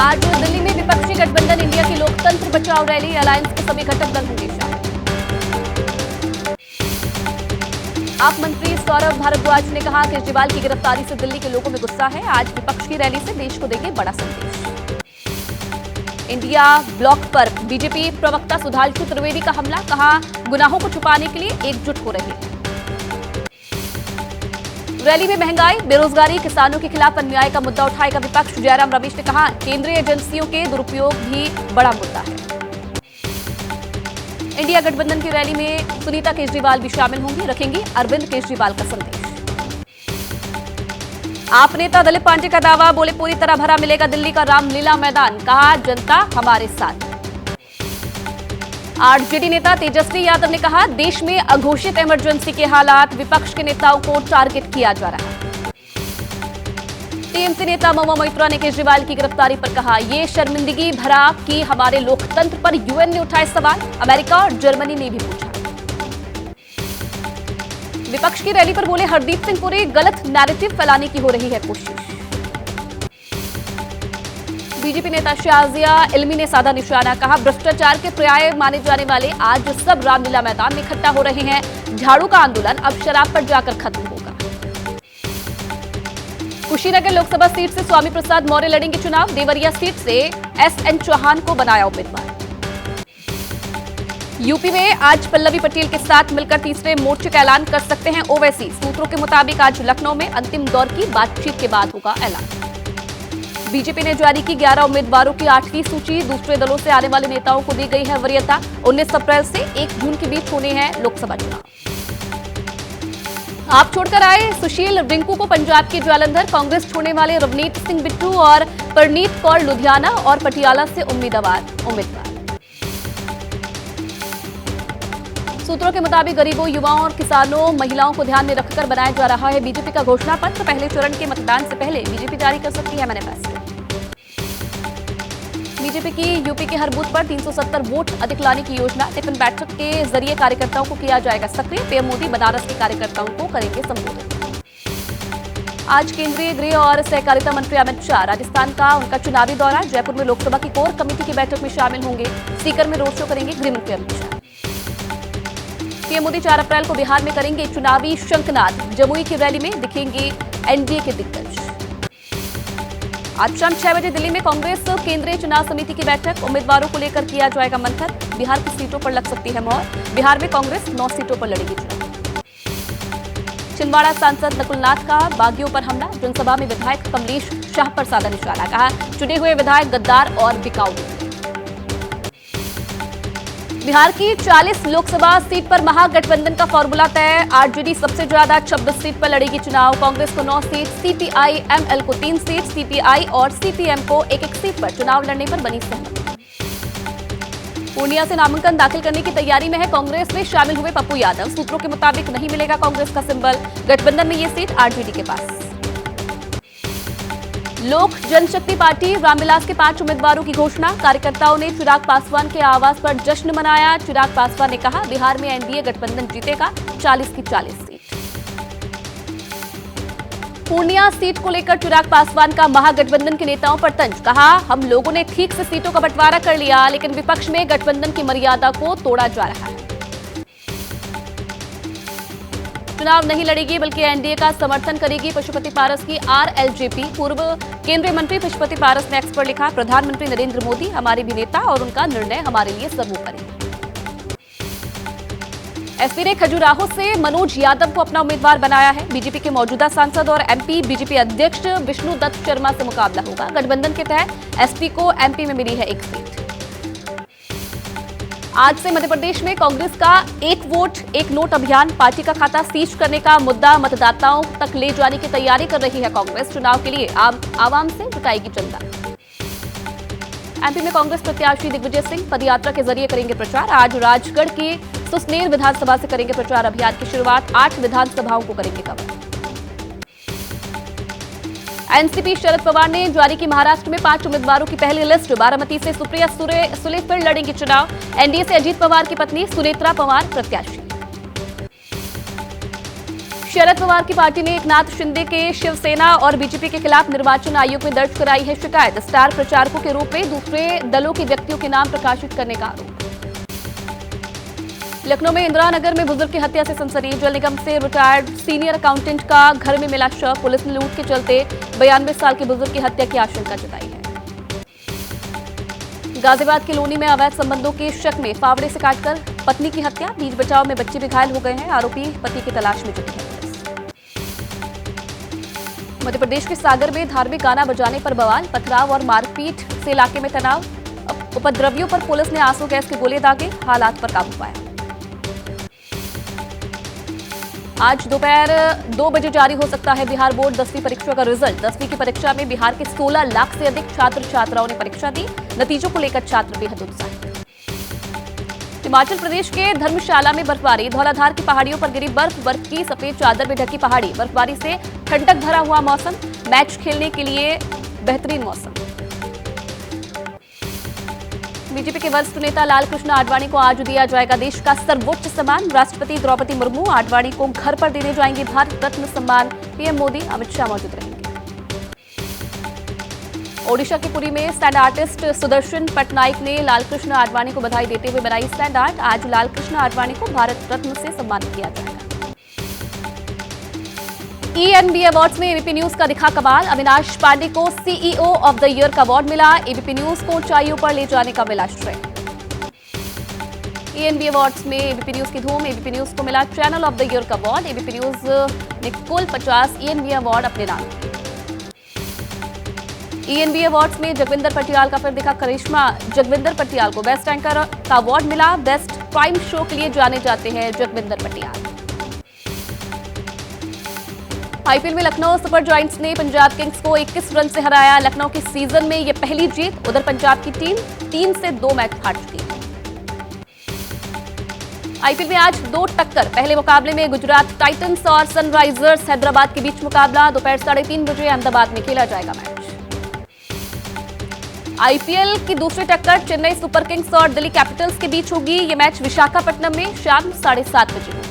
आज दिल्ली में विपक्षी गठबंधन इंडिया की लोकतंत्र बचाओ रैली, अलायंस के सभी घटक दल होंगे शामिल। आप मंत्री सौरभ भारद्वाज ने कहा केजरीवाल की गिरफ्तारी से दिल्ली के लोगों में गुस्सा है, आज विपक्ष की रैली से देश को देंगे बड़ा संदेश। इंडिया ब्लॉक पर बीजेपी प्रवक्ता सुधांशु त्रिवेदी का हमला, कहा गुनाहों को छुपाने के लिए एकजुट हो रहे हैं। रैली में महंगाई, बेरोजगारी, किसानों के खिलाफ अन्याय का मुद्दा उठाएगा विपक्ष। जयराम रमेश ने कहा केंद्रीय एजेंसियों के दुरुपयोग भी बड़ा मुद्दा है। इंडिया गठबंधन की रैली में सुनीता केजरीवाल भी शामिल होंगी, रखेंगी अरविंद केजरीवाल का संदेश। आप नेता दिलीप पांडे का दावा, बोले पूरी तरह भरा मिलेगा दिल्ली का रामलीला मैदान, कहा जनता हमारे साथ। आरजेडी नेता तेजस्वी यादव ने कहा देश में अघोषित इमरजेंसी के हालात, विपक्ष के नेताओं को टारगेट किया जा रहा है। टीएमसी नेता महुआ मोइत्रा ने केजरीवाल की गिरफ्तारी पर कहा ये शर्मिंदगी भरा कि हमारे लोकतंत्र पर यूएन ने उठाए सवाल, अमेरिका और जर्मनी ने भी पूछा। विपक्ष की रैली पर बोले हरदीप सिंह पुरी, गलत नैरेटिव फैलाने की हो रही है कोशिश। बीजेपी नेता शाजिया इल्मी ने साधा निशाना, कहा भ्रष्टाचार के पर्याय माने जाने वाले आज सब रामलीला मैदान में इकट्ठा हो रहे हैं। झाड़ू का आंदोलन अब शराब पर जाकर खत्म होगा। कुशीनगर लोकसभा सीट से स्वामी प्रसाद मौर्य लड़ेंगे चुनाव, देवरिया सीट से एसएन चौहान को बनाया उम्मीदवार। यूपी में आज पल्लवी पटेल के साथ मिलकर तीसरे मोर्चे का ऐलान कर सकते हैं ओवैसी। सूत्रों के मुताबिक आज लखनऊ में अंतिम दौर की बातचीत के बाद होगा ऐलान। बीजेपी ने जारी की 11 उम्मीदवारों की 8वीं सूची, दूसरे दलों से आने वाले नेताओं को दी गई है वरीयता। 19 अप्रैल से 1 जून के बीच होने हैं लोकसभा चुनाव। आप छोड़कर आए सुशील रिंकू को पंजाब के जालंधर, कांग्रेस छोड़ने वाले रवनीत सिंह बिट्टू और परनीत कौर लुधियाना और पटियाला से उम्मीदवार। सूत्रों के मुताबिक गरीबों, युवाओं और किसानों, महिलाओं को ध्यान में रखकर बनाया जा रहा है बीजेपी का घोषणा पत्र। पहले चरण के मतदान से पहले बीजेपी जारी कर सकती है मैनिफेस्टो। बीजेपी की यूपी के हर बूथ पर 370 वोट अधिक लाने की योजना, टिफिन बैठक के जरिए कार्यकर्ताओं को किया जाएगा सक्रिय। पीएम मोदी बनारस के कार्यकर्ताओं को करेंगे संबोधित। आज केंद्रीय गृह और सहकारिता मंत्री अमित शाह राजस्थान का उनका चुनावी दौरा, जयपुर में लोकसभा की कोर कमेटी की बैठक में शामिल होंगे। सीकर में रोड शो करेंगे गृह मंत्री अमित शाह। पीएम मोदी 4 अप्रैल को बिहार में करेंगे चुनावी शंखनाद, जमुई की रैली में दिखेंगे एनडीए के दिग्गज। आज शाम 6 बजे दिल्ली में कांग्रेस केंद्रीय चुनाव समिति की बैठक, उम्मीदवारों को लेकर किया जाएगा मंथन। बिहार की सीटों पर लग सकती है मोहर, बिहार में कांग्रेस 9 सीटों पर लड़ेगी चुनाव। छिंदवाड़ा सांसद नकुलनाथ का बागियों पर हमला, जनसभा में विधायक कमलेश शाह पर साधा निशाना, कहा चुने हुए विधायक गद्दार और बिकाऊ। बिहार की 40 लोकसभा सीट पर महागठबंधन का फॉर्मूला तय, आरजेडी सबसे ज्यादा 26 सीट पर लड़ेगी चुनाव। कांग्रेस को 9 सीट, सीपीआई एमएल को 3 सीट, सीपीआई और सीपीएम को 1-1 सीट पर चुनाव लड़ने पर बनी सहमति। पूर्णिया से नामांकन दाखिल करने की तैयारी में है कांग्रेस में शामिल हुए पप्पू यादव। सूत्रों के मुताबिक नहीं मिलेगा कांग्रेस का सिंबल, गठबंधन में ये सीट आरजेडी के पास। लोक जनशक्ति पार्टी रामविलास के 5 उम्मीदवारों की घोषणा, कार्यकर्ताओं ने चिराग पासवान के आवास पर जश्न मनाया। चिराग पासवान ने कहा बिहार में एनडीए गठबंधन जीतेगा, 40 की 40 सीट। पूर्णिया सीट को लेकर चिराग पासवान का महागठबंधन के नेताओं पर तंज, कहा हम लोगों ने ठीक से सीटों का बंटवारा कर लिया, लेकिन विपक्ष में गठबंधन की मर्यादा को तोड़ा जा रहा है। चुनाव नहीं लड़ेगी बल्कि एनडीए का समर्थन करेगी पशुपति पारस की आरएलजेपी। पूर्व केंद्रीय मंत्री पशुपति पारस ने एक्स पर लिखा प्रधानमंत्री नरेंद्र मोदी हमारे भी नेता और उनका निर्णय हमारे लिए सर्वोपरि। एसपी ने खजुराहो से मनोज यादव को अपना उम्मीदवार बनाया है। बीजेपी के मौजूदा सांसद और एमपी बीजेपी अध्यक्ष विष्णु दत्त शर्मा से मुकाबला होगा। गठबंधन के तहत एसपी को एमपी में मिली है 1 सीट। आज से मध्य प्रदेश में कांग्रेस का 1 वोट 1 नोट अभियान, पार्टी का खाता सीज करने का मुद्दा मतदाताओं तक ले जाने की तैयारी कर रही है कांग्रेस। चुनाव के लिए आवाम से जुटाएगी चंदा। एमपी में कांग्रेस प्रत्याशी दिग्विजय सिंह पदयात्रा के जरिए करेंगे प्रचार। आज राजगढ़ की सुसनेर विधानसभा से करेंगे प्रचार अभियान की शुरुआत। 8 विधानसभाओं को करेंगे कवर। एनसीपी शरद पवार ने जारी की महाराष्ट्र में 5 उम्मीदवारों की पहली लिस्ट। बारामती से सुप्रिया सुले फिर लड़ेंगी चुनाव। एनडीए से अजीत पवार की पत्नी सुनेत्रा पवार प्रत्याशी। शरद पवार की पार्टी ने एकनाथ शिंदे के शिवसेना और बीजेपी के खिलाफ निर्वाचन आयोग में दर्ज कराई है शिकायत। स्टार प्रचारकों के रूप में दूसरे दलों के व्यक्तियों के नाम प्रकाशित करने का आरोप। लखनऊ में इंदिरा नगर में बुजुर्ग की हत्या से सनसनी। जल निगम से रिटायर्ड सीनियर अकाउंटेंट का घर में मिला शव। पुलिस ने लूट के चलते 92 साल के बुजुर्ग की हत्या की आशंका जताई है। गाजियाबाद के लोनी में अवैध संबंधों के शक में फावड़े से काटकर पत्नी की हत्या। बीच बचाव में बच्चे भी घायल हो गए हैं। आरोपी पति की तलाश में जुटी है पुलिस। मध्य प्रदेश के सागर में धार्मिक गाना बजाने पर बवाल। पथराव और मारपीट से इलाके में तनाव। उपद्रवियों पर पुलिस ने आंसू गैस के गोले दागे। हालात पर काबू पाया। आज दोपहर 2 बजे जारी हो सकता है बिहार बोर्ड 10वीं परीक्षा का रिजल्ट। 10वीं की परीक्षा में बिहार के 16 लाख से अधिक छात्र छात्राओं ने परीक्षा दी। नतीजों को लेकर छात्र बेहद उत्साहित। हिमाचल प्रदेश के धर्मशाला में बर्फबारी। धौलाधार की पहाड़ियों पर गिरी बर्फ की सफेद चादर में ढकी पहाड़ी। बर्फबारी से ठंडक भरा हुआ मौसम। मैच खेलने के लिए बेहतरीन मौसम। बीजेपी के वरिष्ठ नेता लालकृष्ण आडवाणी को आज दिया जाएगा देश का सर्वोच्च सम्मान। राष्ट्रपति द्रौपदी मुर्मू आडवाणी को घर पर देने जाएंगे भारत रत्न सम्मान। पीएम मोदी, अमित शाह मौजूद रहेंगे। ओडिशा के पुरी में स्टैंड आर्टिस्ट सुदर्शन पटनायक ने लालकृष्ण आडवाणी को बधाई देते हुए बनाई स्टैंड आर्ट। आज लालकृष्ण आडवाणी को भारत रत्न से सम्मानित किया जाएगा। ENB अवार्ड्स में एबीपी न्यूज का दिखा कमाल। अविनाश पांडे को सीईओ ऑफ द ईयर का अवार्ड मिला। एबीपी न्यूज को ऊंचाइयों पर ले जाने का मिला श्रेय। ENB अवार्ड्स में एबीपी न्यूज की धूम। एबीपी न्यूज को मिला चैनल ऑफ द ईयर का अवार्ड। एबीपी न्यूज ने कुल 50 ENB अवार्ड अपने नाम किए। ENB अवार्ड्स में जगविंदर पटियाल का फिर दिखा करिश्मा। जगविंदर पटियाल को बेस्ट एंकर का अवार्ड मिला। बेस्ट प्राइम शो के लिए जाने जाते हैं जगविंदर पटियाल। आईपीएल में लखनऊ सुपर जायंट्स ने पंजाब किंग्स को 21 रन से हराया। लखनऊ की सीजन में यह पहली जीत। उधर पंजाब की टीम 3 से 2 मैच हार चुकी है। आईपीएल में आज 2 टक्कर। पहले मुकाबले में गुजरात टाइटंस और सनराइजर्स हैदराबाद के बीच मुकाबला दोपहर 3:30 बजे अहमदाबाद में खेला जाएगा मैच। आईपीएल की दूसरी टक्कर चेन्नई सुपर किंग्स और दिल्ली कैपिटल्स के बीच होगी। यह मैच विशाखापट्टनम में शाम 7:30 बजे होगा।